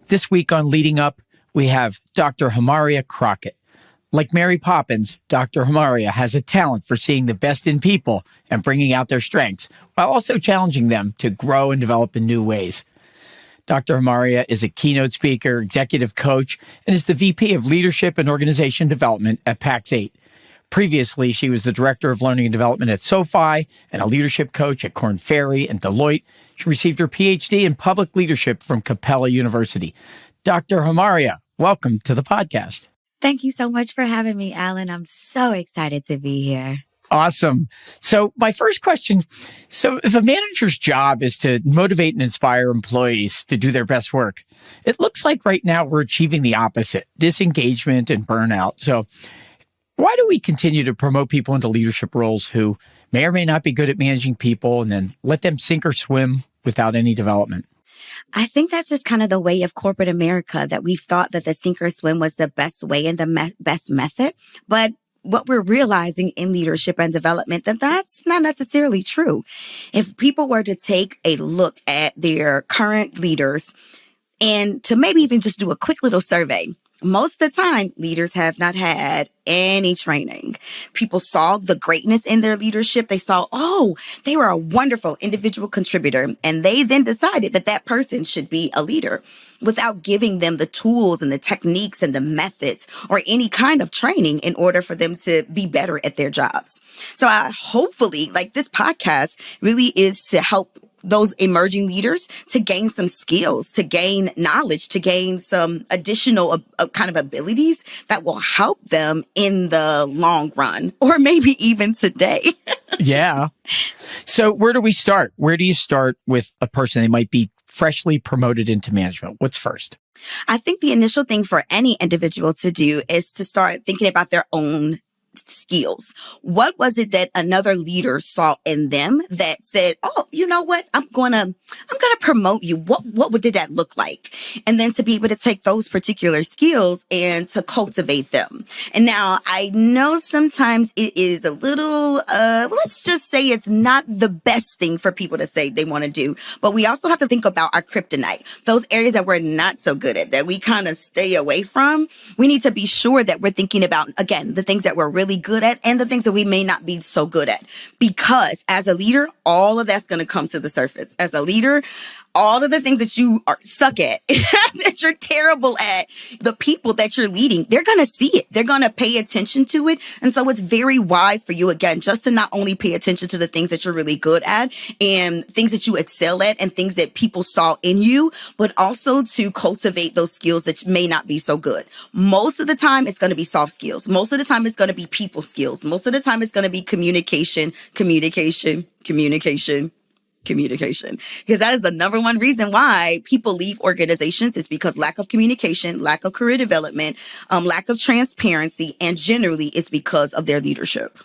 This week on Leading Up, we have Dr. Hamaria Crockett. Like Mary Poppins, Dr. Hamaria has a talent for seeing the best in people and bringing out their strengths, while also challenging them to grow and develop in new ways. Dr. Hamaria is a keynote speaker, executive coach, and is the VP of Leadership and Organization Development at Pax8. Previously, she was the Director of Learning and Development at SoFi and a leadership coach at Korn Ferry and Deloitte. She received her PhD in public leadership from Capella University. Dr. Hamaria, welcome to the podcast. Thank you so much for having me, Alan. I'm so excited to be here. Awesome. So my first question, if a manager's job is to motivate and inspire employees to do their best work, it looks like right now we're achieving the opposite, disengagement and burnout. So why do we continue to promote people into leadership roles who may or may not be good at managing people and then let them sink or swim without any development? I think that's just kind of the way of corporate America, that we've thought that the sink or swim was the best way and the best method. But what we're realizing in leadership and development, that's not necessarily true. If people were to take a look at their current leaders and to maybe even just do a quick little survey, most of the time, leaders have not had any training. People saw the greatness in their leadership. They saw, they were a wonderful individual contributor. And they then decided that that person should be a leader without giving them the tools and the techniques and the methods or any kind of training in order for them to be better at their jobs. So hopefully, this podcast really is to help those emerging leaders to gain some skills, to gain knowledge, to gain some additional kind of abilities that will help them in the long run, or maybe even today. Yeah. So where do we start? Where do you start with a person? They might be freshly promoted into management. What's first? I think the initial thing for any individual to do is to start thinking about their own skills. What was it that another leader saw in them that said, you know what? I'm gonna promote you. What did that look like? And then to be able to take those particular skills and to cultivate them. And now I know sometimes it is a little, let's just say it's not the best thing for people to say they want to do, but we also have to think about our kryptonite, those areas that we're not so good at, that we kind of stay away from. We need to be sure that we're thinking about, again, the things that we're really good at and the things that we may not be so good at. Because as a leader, all of that's going to come to the surface. As a leader, all of the things that you suck at, that you're terrible at, the people that you're leading, they're going to see it. They're going to pay attention to it. And so it's very wise for you, again, just to not only pay attention to the things that you're really good at and things that you excel at and things that people saw in you, but also to cultivate those skills that may not be so good. Most of the time, it's going to be soft skills. Most of the time, it's going to be people skills. Most of the time, it's going to be communication. Because that is the number one reason why people leave organizations, is because lack of communication, lack of career development, lack of transparency, and generally it's because of their leadership.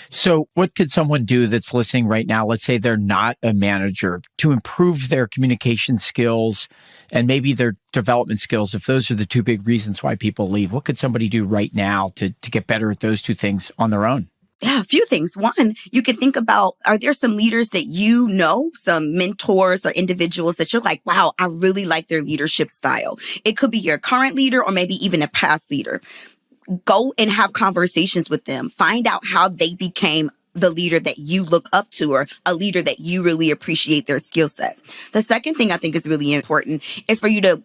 So what could someone do that's listening right now? Let's say they're not a manager, to improve their communication skills and maybe their development skills. If those are the two big reasons why people leave, what could somebody do right now to get better at those two things on their own? Yeah, a few things. One, you can think about, are there some leaders that you know, some mentors or individuals that you're like, wow, I really like their leadership style? It could be your current leader or maybe even a past leader. Go and have conversations with them. Find out how they became the leader that you look up to, or a leader that you really appreciate their skill set. The second thing I think is really important is for you to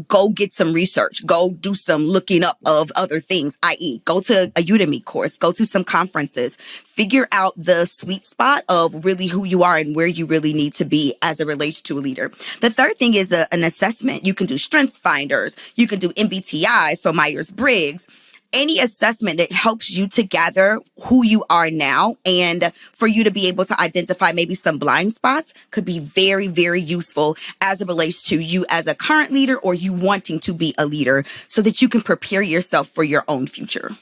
go get some research, go do some looking up of other things, i.e. go to a Udemy course, go to some conferences, figure out the sweet spot of really who you are and where you really need to be as it relates to a leader. The third thing is an assessment. You can do Strengths Finders. You can do MBTI, so Myers-Briggs. Any assessment that helps you to gather who you are now and for you to be able to identify maybe some blind spots could be very, very useful as it relates to you as a current leader or you wanting to be a leader, so that you can prepare yourself for your own future.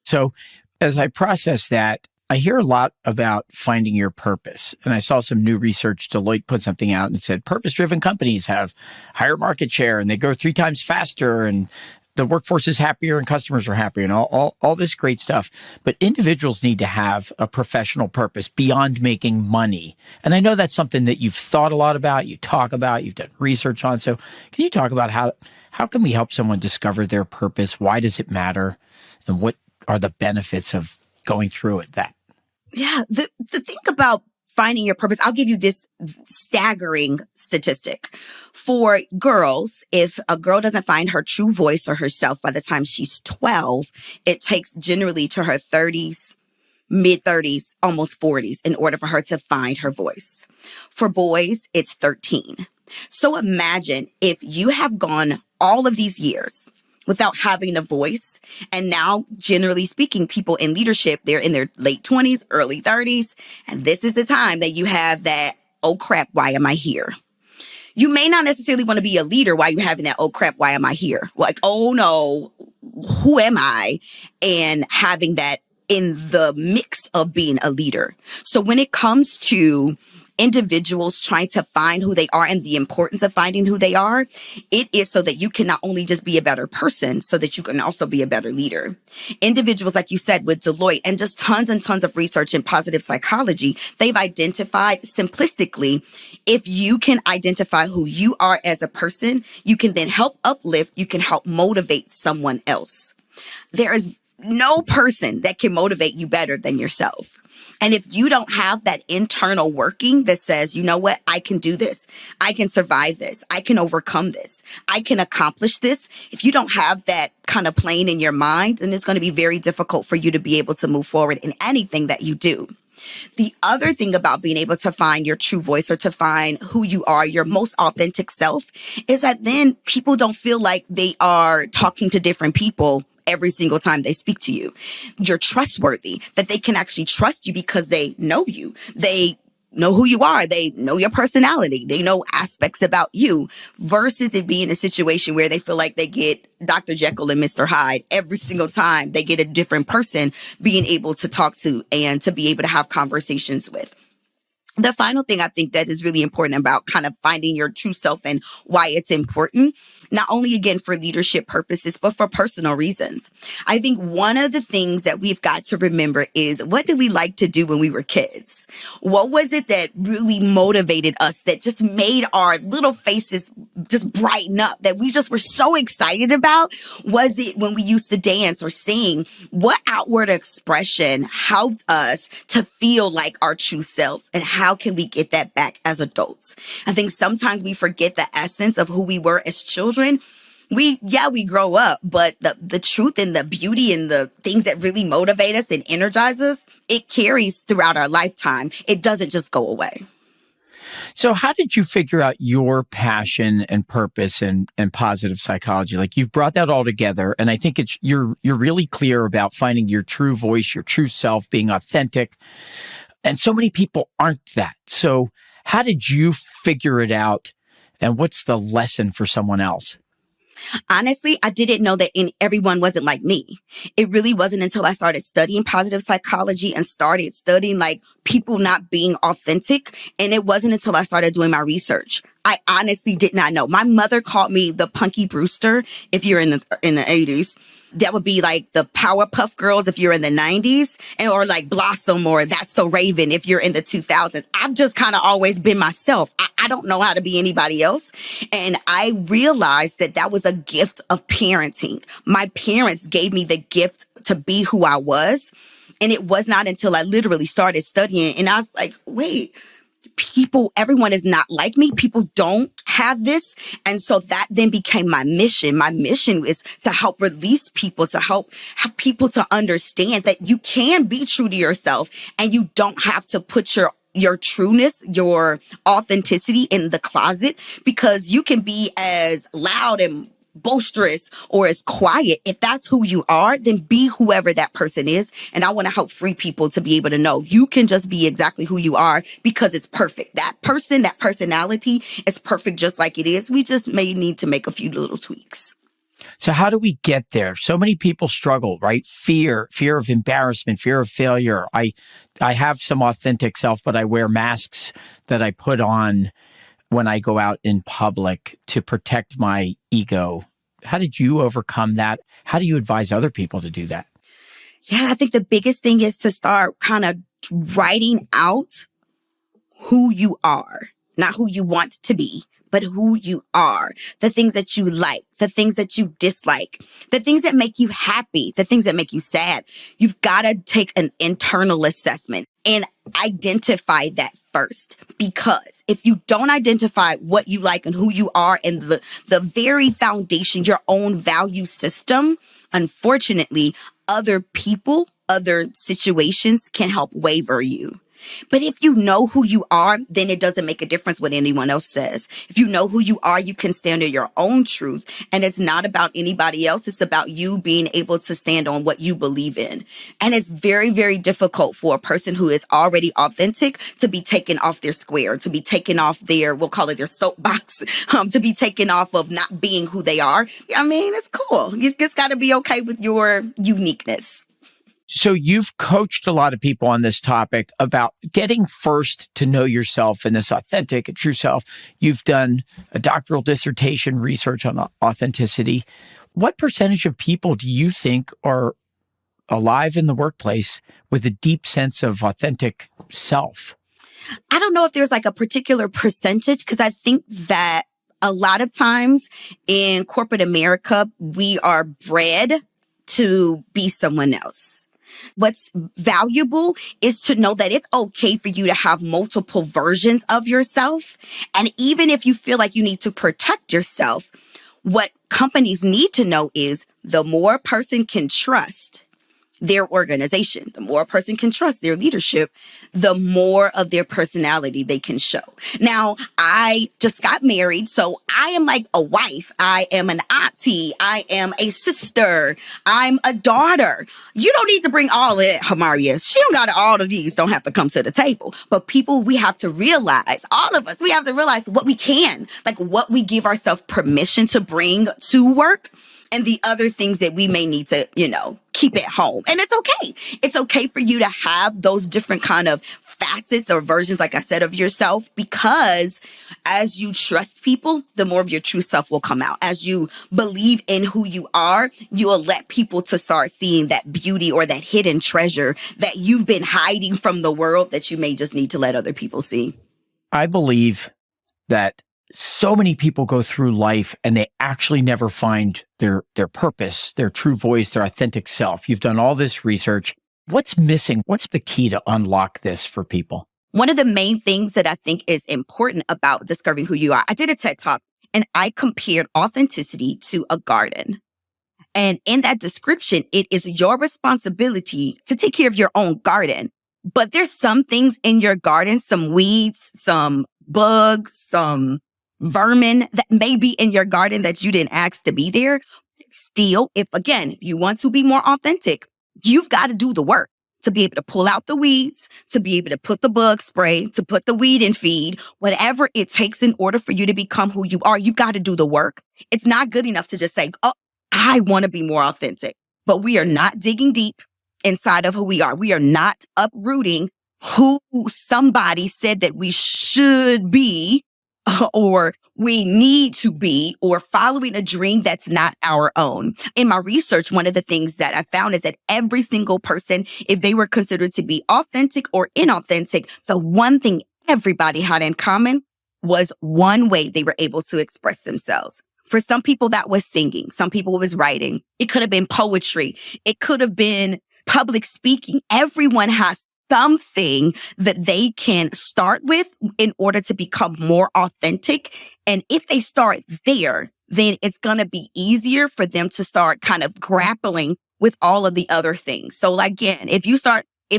So as I process that, I hear a lot about finding your purpose. And I saw some new research. Deloitte put something out and it said purpose-driven companies have higher market share and they grow 3 times faster and the workforce is happier and customers are happier and all this great stuff. But individuals need to have a professional purpose beyond making money. And I know that's something that you've thought a lot about, you talk about, you've done research on. So can you talk about how can we help someone discover their purpose? Why does it matter? And what are the benefits of going through it? Yeah. The thing about finding your purpose, I'll give you this staggering statistic. For girls, if a girl doesn't find her true voice or herself by the time she's 12, it takes generally to her 30s, mid 30s, almost 40s in order for her to find her voice. For boys, it's 13. So imagine if you have gone all of these years without having a voice. And now, generally speaking, people in leadership, they're in their late 20s, early 30s. And this is the time that you have that, oh crap, why am I here? You may not necessarily want to be a leader while you're having that, oh crap, why am I here? Like, oh no, who am I? And having that in the mix of being a leader. So when it comes to individuals trying to find who they are and the importance of finding who they are, it is so that you can not only just be a better person, so that you can also be a better leader. Individuals, like you said, with Deloitte and just tons and tons of research in positive psychology, they've identified simplistically, if you can identify who you are as a person, you can then help uplift, you can help motivate someone else. There is no person that can motivate you better than yourself. And if you don't have that internal working that says, you know what, I can do this, I can survive this, I can overcome this, I can accomplish this. If you don't have that kind of plane in your mind, then it's going to be very difficult for you to be able to move forward in anything that you do. The other thing about being able to find your true voice or to find who you are, your most authentic self, is that then people don't feel like they are talking to different people every single time they speak to you. You're trustworthy, that they can actually trust you because they know you. They know who you are. They know your personality. They know aspects about you, versus it being a situation where they feel like they get Dr. Jekyll and Mr. Hyde every single time they get a different person being able to talk to and to be able to have conversations with. The final thing I think that is really important about kind of finding your true self and why it's important, not only again for leadership purposes, but for personal reasons. I think one of the things that we've got to remember is, what did we like to do when we were kids? What was it that really motivated us, that just made our little faces just brighten up, that we just were so excited about? Was it when we used to dance or sing? What outward expression helped us to feel like our true selves, and how can we get that back as adults? I think sometimes we forget the essence of who we were as children. We grow up, but the truth and the beauty and the things that really motivate us and energize us, it carries throughout our lifetime. It doesn't just go away. So how did you figure out your passion and purpose and positive psychology? Like, you've brought that all together, and I think you're really clear about finding your true voice, your true self, being authentic. And so many people aren't that. So how did you figure it out? And what's the lesson for someone else? Honestly, I didn't know that everyone wasn't like me. It really wasn't until I started studying positive psychology and started studying like people not being authentic. And it wasn't until I started doing my research. I honestly did not know. My mother called me the Punky Brewster if you're in the 80s. That would be like the Powerpuff Girls if you're in the 90s, or like Blossom or That's So Raven if you're in the 2000s. I've just kind of always been myself. I don't know how to be anybody else. And I realized that that was a gift of parenting. My parents gave me the gift to be who I was. And it was not until I literally started studying and I was like, wait, everyone is not like me. People don't have this. And so that then became my mission. My mission is to help release people, to help people to understand that you can be true to yourself and you don't have to put your trueness, your authenticity in the closet, because you can be as loud and boisterous or as quiet. If that's who you are, then be whoever that person is. And I want to help free people to be able to know you can just be exactly who you are, because it's perfect. That person, that personality is perfect just like it is. We just may need to make a few little tweaks. So how do we get there? So many people struggle, right? Fear of embarrassment, fear of failure. I have some authentic self, but I wear masks that I put on when I go out in public to protect my ego. How did you overcome that? How do you advise other people to do that? Yeah, I think the biggest thing is to start kind of writing out who you are, not who you want to be, but who you are, the things that you like, the things that you dislike, the things that make you happy, the things that make you sad. You've got to take an internal assessment and identify that first. Because if you don't identify what you like and who you are and the very foundation, your own value system, unfortunately, other people, other situations can help waver you. But if you know who you are, then it doesn't make a difference what anyone else says. If you know who you are, you can stand on your own truth. And it's not about anybody else. It's about you being able to stand on what you believe in. And it's very, very difficult for a person who is already authentic to be taken off their square, to be taken off their, we'll call it their soapbox, to be taken off of not being who they are. I mean, it's cool. You just got to be okay with your uniqueness. So you've coached a lot of people on this topic about getting first to know yourself and this authentic and true self. You've done a doctoral dissertation research on authenticity. What percentage of people do you think are alive in the workplace with a deep sense of authentic self? I don't know if there's like a particular percentage, because I think that a lot of times in corporate America, we are bred to be someone else. What's valuable is to know that it's okay for you to have multiple versions of yourself. And even if you feel like you need to protect yourself, what companies need to know is the more a person can trust their organization, the more a person can trust their leadership, the more of their personality they can show. Now, I just got married, so I am like a wife. I am an auntie. I am a sister. I'm a daughter. You don't need to bring all of that, Hamaria. She don't got all of these, don't have to come to the table. But people, we have to realize, all of us, we have to realize what we can, like what we give ourselves permission to bring to work, and the other things that we may need to, keep at home. And it's okay. It's okay for you to have those different kind of facets or versions, like I said, of yourself, because as you trust people, the more of your true self will come out. As you believe in who you are, you will let people to start seeing that beauty or that hidden treasure that you've been hiding from the world that you may just need to let other people see. I believe that so many people go through life and they actually never find their purpose, their true voice, their authentic self. You've done all this research. What's missing? What's the key to unlock this for people? One of the main things that I think is important about discovering who you are, I did a TED Talk and I compared authenticity to a garden. And in that description, it is your responsibility to take care of your own garden. But there's some things in your garden, some weeds, some bugs, some vermin that may be in your garden that you didn't ask to be there. Still, if you want to be more authentic, you've got to do the work to be able to pull out the weeds, to be able to put the bug spray, to put the weed in feed, whatever it takes in order for you to become who you are. You've got to do the work. It's not good enough to just say, oh, I want to be more authentic, but we are not digging deep inside of who we are. We are not uprooting who somebody said that we should be, or we need to be, or following a dream that's not our own. In my research, one of the things that I found is that every single person, if they were considered to be authentic or inauthentic, the one thing everybody had in common was one way they were able to express themselves. For some people, that was singing. Some people it was writing. It could have been poetry. It could have been public speaking. Everyone has something that they can start with in order to become more authentic. And if they start there, then it's going to be easier for them to start kind of grappling with all of the other things. So again, if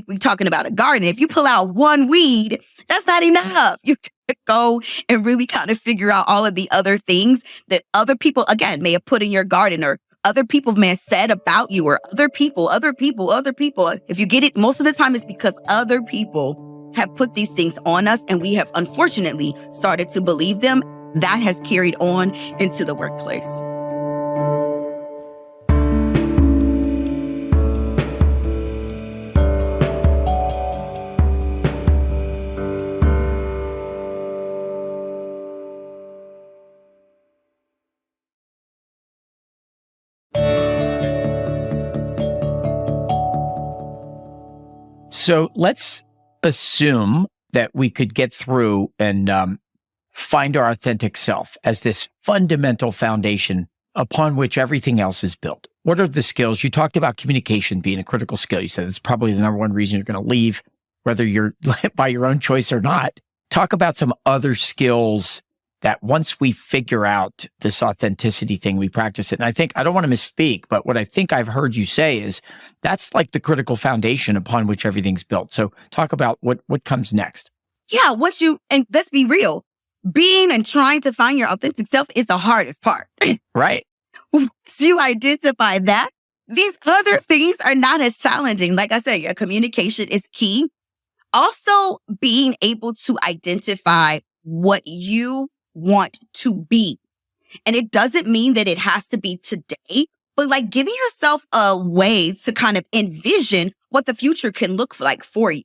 we're talking about a garden, if you pull out one weed, that's not enough. You could go and really kind of figure out all of the other things that other people, again, may have put in your garden, or other people may have said about you, or other people. If you get it, most of the time it's because other people have put these things on us and we have unfortunately started to believe them. That has carried on into the workplace. So let's assume that we could get through and find our authentic self as this fundamental foundation upon which everything else is built. What are the skills? You talked about communication being a critical skill. You said it's probably the number one reason you're going to leave, whether you're by your own choice or not. Talk about some other skills that once we figure out this authenticity thing, we practice it. And I think, I don't want to misspeak, but what I think I've heard you say is that's like the critical foundation upon which everything's built. So talk about what comes next. Yeah, and let's be real, being and trying to find your authentic self is the hardest part. Right. Once you identify that, these other things are not as challenging. Like I said, your communication is key. Also, being able to identify what you want to be. And it doesn't mean that it has to be today, but like giving yourself a way to kind of envision what the future can look like for you.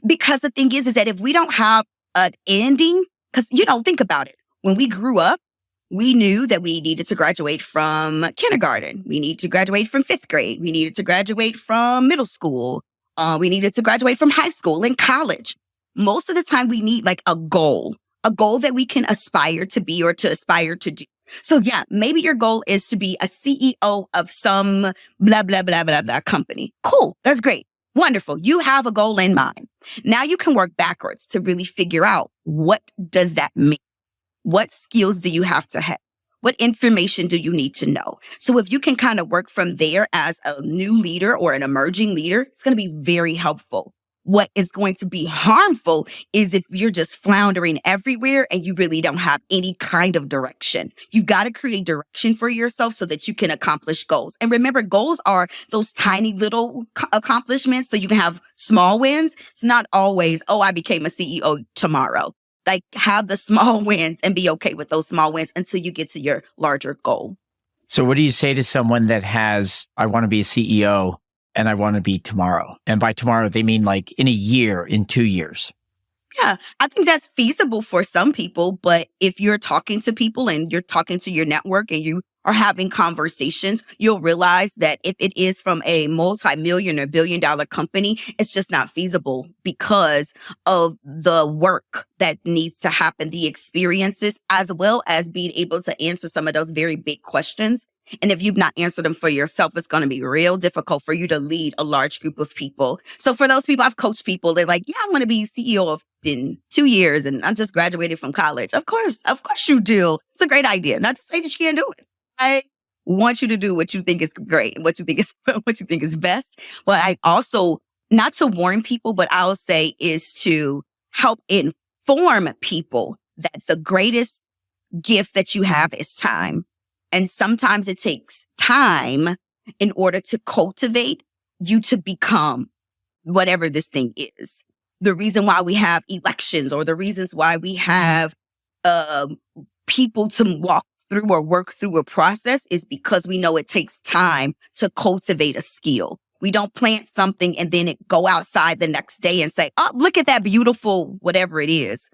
Because the thing is that if we don't have an ending, because, think about it. When we grew up, we knew that we needed to graduate from kindergarten. We needed to graduate from 5th grade. We needed to graduate from middle school. We needed to graduate from high school and college. Most of the time we need like a goal that we can aspire to be or to aspire to do. So yeah, maybe your goal is to be a CEO of some blah, blah, blah, blah, blah company. Cool. That's great. Wonderful. You have a goal in mind. Now you can work backwards to really figure out, what does that mean? What skills do you have to have? What information do you need to know? So if you can kind of work from there as a new leader or an emerging leader, it's going to be very helpful. What is going to be harmful is if you're just floundering everywhere and you really don't have any kind of direction. You've got to create direction for yourself so that you can accomplish goals. And remember, goals are those tiny little accomplishments so you can have small wins. It's not always, I became a CEO tomorrow. Like, have the small wins and be okay with those small wins until you get to your larger goal. So what do you say to someone that has, I want to be a CEO and I want to be tomorrow? And by tomorrow, they mean like in a year, in 2 years. Yeah, I think that's feasible for some people. But if you're talking to people and you're talking to your network and you are having conversations, you'll realize that if it is from a multi-million or billion-dollar company, it's just not feasible because of the work that needs to happen, the experiences, as well as being able to answer some of those very big questions. And if you've not answered them for yourself, it's going to be real difficult for you to lead a large group of people. So for those people, I've coached people. They're like, yeah, I want to be CEO in 2 years and I just graduated from college. Of course you do. It's a great idea. Not to say that you can't do it. I want you to do what you think is great, what you think is best. But I also, not to warn people, but I'll say is to help inform people that the greatest gift that you have is time. And sometimes it takes time in order to cultivate you to become whatever this thing is. The reason why we have elections or the reasons why we have people to walk through or work through a process is because we know it takes time to cultivate a skill. We don't plant something and then go outside the next day and say, oh, look at that beautiful whatever it is.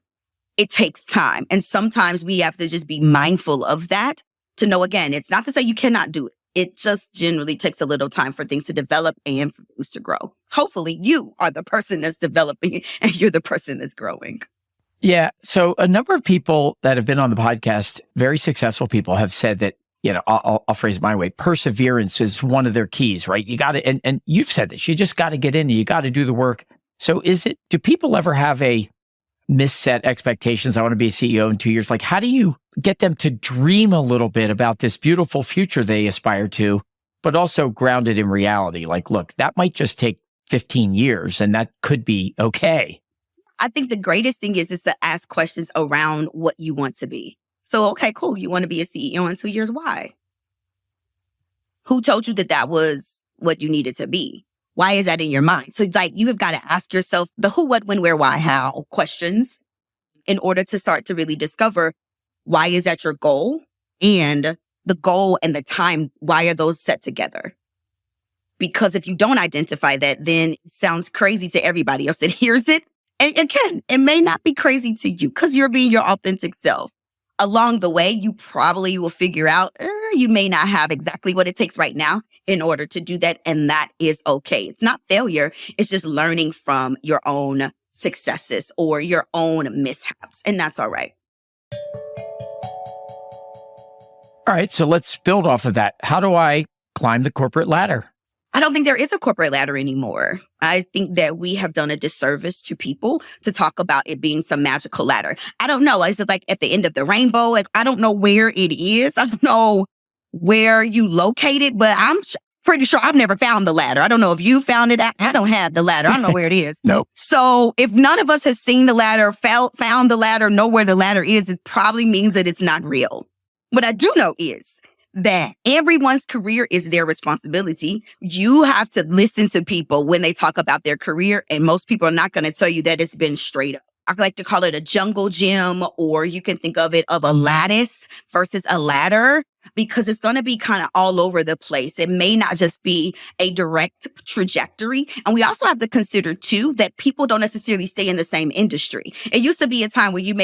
It takes time. And sometimes we have to just be mindful of that. To know, again, it's not to say you cannot do it. It just generally takes a little time for things to develop and for things to grow. Hopefully you are the person that's developing and you're the person that's growing. Yeah. So a number of people that have been on the podcast, very successful people, have said that, I'll phrase it my way, perseverance is one of their keys, right? You got to, and you've said this, you just got to get in and you got to do the work. So do people ever have a misset expectations? I want to be a CEO in 2 years. Like, how do you get them to dream a little bit about this beautiful future they aspire to, but also grounded in reality? Like, look, that might just take 15 years and that could be okay. I think the greatest thing is to ask questions around what you want to be. So, okay, cool. You want to be a CEO in 2 years. Why? Who told you that was what you needed to be? Why is that in your mind? So like you have got to ask yourself the who, what, when, where, why, how questions in order to start to really discover why is that your goal, and the goal and the time, why are those set together? Because if you don't identify that, then it sounds crazy to everybody else that hears it. And again, it may not be crazy to you because you're being your authentic self. Along the way, you probably will figure out you may not have exactly what it takes right now in order to do that. And that is okay. It's not failure. It's just learning from your own successes or your own mishaps. And that's all right. All right. So let's build off of that. How do I climb the corporate ladder? I don't think there is a corporate ladder anymore. I think that we have done a disservice to people to talk about it being some magical ladder. I don't know. Is it like at the end of the rainbow? Like, I don't know where it is. I don't know where you locate it, but I'm pretty sure I've never found the ladder. I don't know if you found it. I don't have the ladder. I don't know where it is. Nope. So if none of us has seen the ladder, found the ladder, know where the ladder is, it probably means that it's not real. What I do know is that everyone's career is their responsibility. You have to listen to people when they talk about their career, and most people are not going to tell you that it's been straight up. I like to call it a jungle gym, or you can think of it of a lattice versus a ladder, because it's going to be kind of all over the place. It may not just be a direct trajectory. And we also have to consider too that people don't necessarily stay in the same industry. It used to be a time where you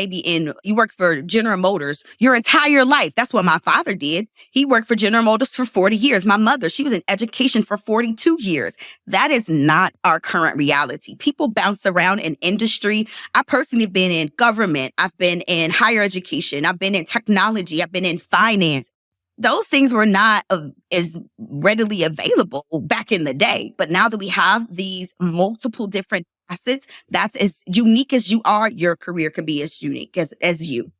worked for General Motors your entire life. That's what my father did. He worked for General Motors for 40 years. My mother, she was in education for 42 years. That is not our current reality. People bounce around in industry. I personally have been in government. I've been in higher education. I've been in technology. I've been in finance. Those things were not as readily available back in the day. But now that we have these multiple different facets, that's as unique as you are, your career can be as unique as you.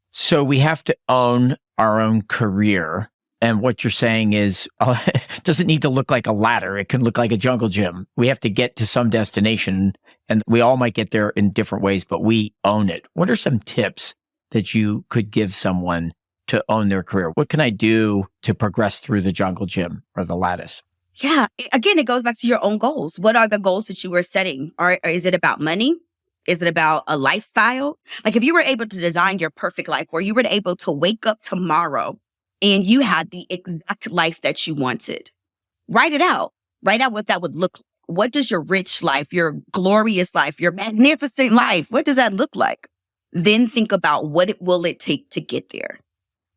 So we have to own our own career. And what you're saying is, it doesn't need to look like a ladder. It can look like a jungle gym. We have to get to some destination, and we all might get there in different ways, but we own it. What are some tips that you could give someone to own their career? What can I do to progress through the jungle gym or the lattice? Yeah. Again, it goes back to your own goals. What are the goals that you are setting? Or is it about money? Is it about a lifestyle? Like if you were able to design your perfect life, where you were able to wake up tomorrow and you had the exact life that you wanted, write it out. Write out what that would look like. What does your rich life, your glorious life, your magnificent life, what does that look like? Then think about will it take to get there?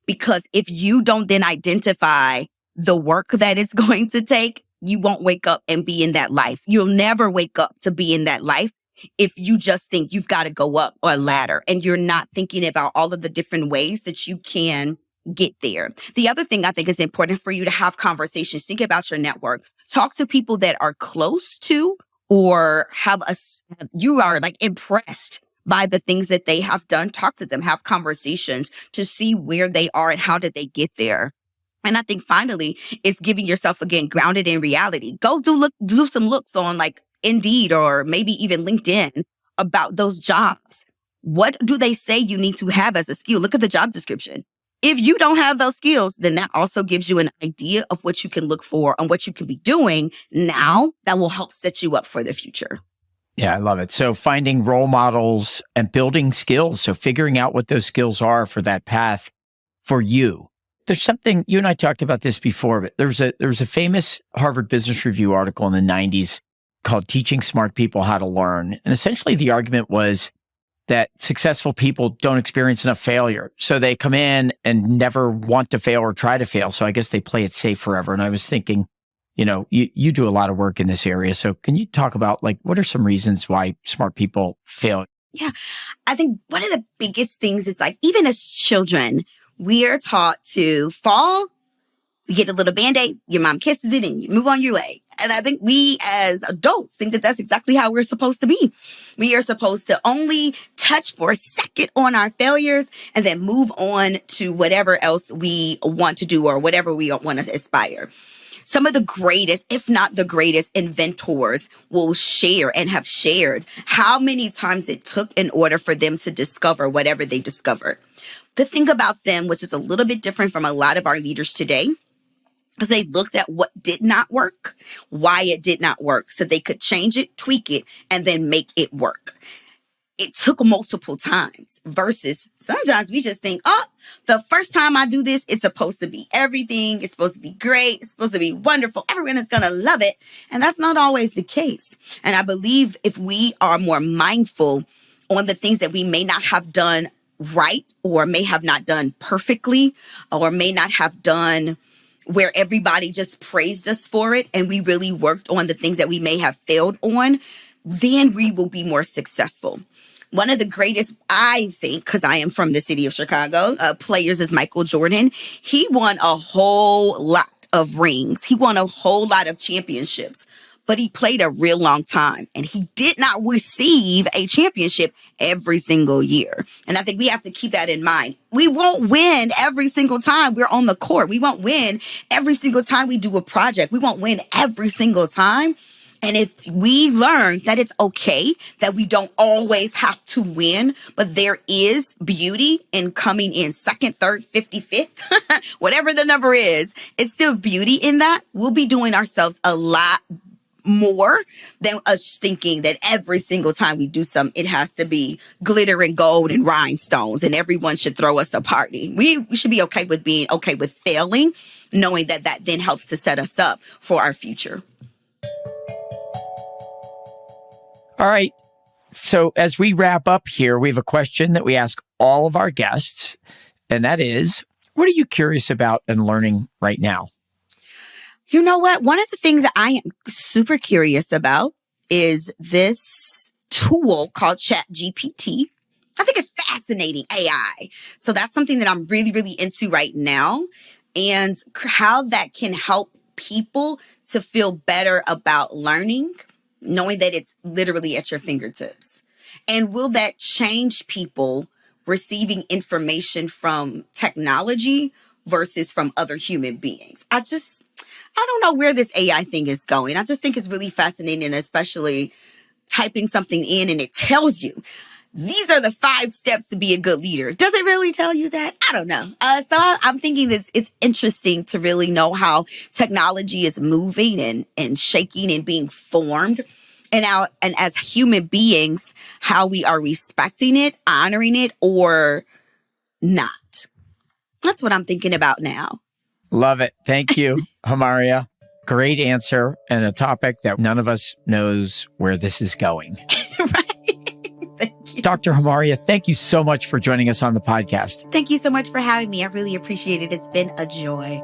Because if you don't then identify the work that it's going to take, you won't wake up and be in that life. You'll never wake up to be in that life if you just think you've got to go up a ladder and you're not thinking about all of the different ways that you can get there. The other thing I think is important for you to have conversations. Think about your network. Talk to people that are close to or you are like impressed by the things that they have done. Talk to them, have conversations to see where they are and how did they get there. And I think finally, it's giving yourself, again, grounded in reality. Go do some looks on like Indeed or maybe even LinkedIn about those jobs. What do they say you need to have as a skill? Look at the job description. If you don't have those skills, then that also gives you an idea of what you can look for and what you can be doing now that will help set you up for the future. Yeah, I love it. So finding role models and building skills. So figuring out what those skills are for that path for you. There's something, you and I talked about this before, but there was a famous Harvard Business Review article in the 90s called Teaching Smart People How to Learn. And essentially the argument was that successful people don't experience enough failure. So they come in and never want to fail or try to fail. So I guess they play it safe forever. And I was thinking, you do a lot of work in this area. So can you talk about what are some reasons why smart people fail? Yeah. I think one of the biggest things is even as children, we are taught to fall, you get a little Band-Aid, your mom kisses it and you move on your way. And I think we as adults think that that's exactly how we're supposed to be. We are supposed to only touch for a second on our failures and then move on to whatever else we want to do or whatever we want to aspire. Some of the greatest, if not the greatest, inventors will share and have shared how many times it took in order for them to discover whatever they discovered. The thing about them, which is a little bit different from a lot of our leaders today, is they looked at what did not work, why it did not work, so they could change it, tweak it, and then make it work. It took multiple times versus sometimes we just think, the first time I do this, it's supposed to be everything. It's supposed to be great. It's supposed to be wonderful. Everyone is going to love it. And that's not always the case. And I believe if we are more mindful on the things that we may not have done right or may have not done perfectly or may not have done where everybody just praised us for it and we really worked on the things that we may have failed on, then we will be more successful. One of the greatest, I think, because I am from the city of Chicago, players is Michael Jordan. He won a whole lot of rings. He won a whole lot of championships, but he played a real long time and he did not receive a championship every single year. And I think we have to keep that in mind. We won't win every single time we're on the court. We won't win every single time we do a project. We won't win every single time. And if we learn that it's okay, that we don't always have to win, but there is beauty in coming in second, third, 55th, whatever the number is, it's still beauty in that. We'll be doing ourselves a lot more than us thinking that every single time we do something, it has to be glitter and gold and rhinestones and everyone should throw us a party. We should be okay with being okay with failing, knowing that that then helps to set us up for our future. All right. So as we wrap up here, we have a question that we ask all of our guests, and that is, what are you curious about and learning right now? You know what? One of the things that I am super curious about is this tool called ChatGPT. I think it's fascinating, AI. So that's something that I'm really, really into right now, and how that can help people to feel better about learning, knowing that it's literally at your fingertips. And will that change people receiving information from technology versus from other human beings? I don't know where this AI thing is going. I just think it's really fascinating, especially typing something in and it tells you, these are the 5 steps to be a good leader. Does it really tell you that? I don't know. So I'm thinking that it's interesting to really know how technology is moving and shaking and being formed. And as human beings, how we are respecting it, honoring it, or not. That's what I'm thinking about now. Love it. Thank you, Hamaria. Great answer, and a topic that none of us knows where this is going. Right. Thank you. Dr. Hamaria, thank you so much for joining us on the podcast. Thank you so much for having me. I really appreciate it. It's been a joy.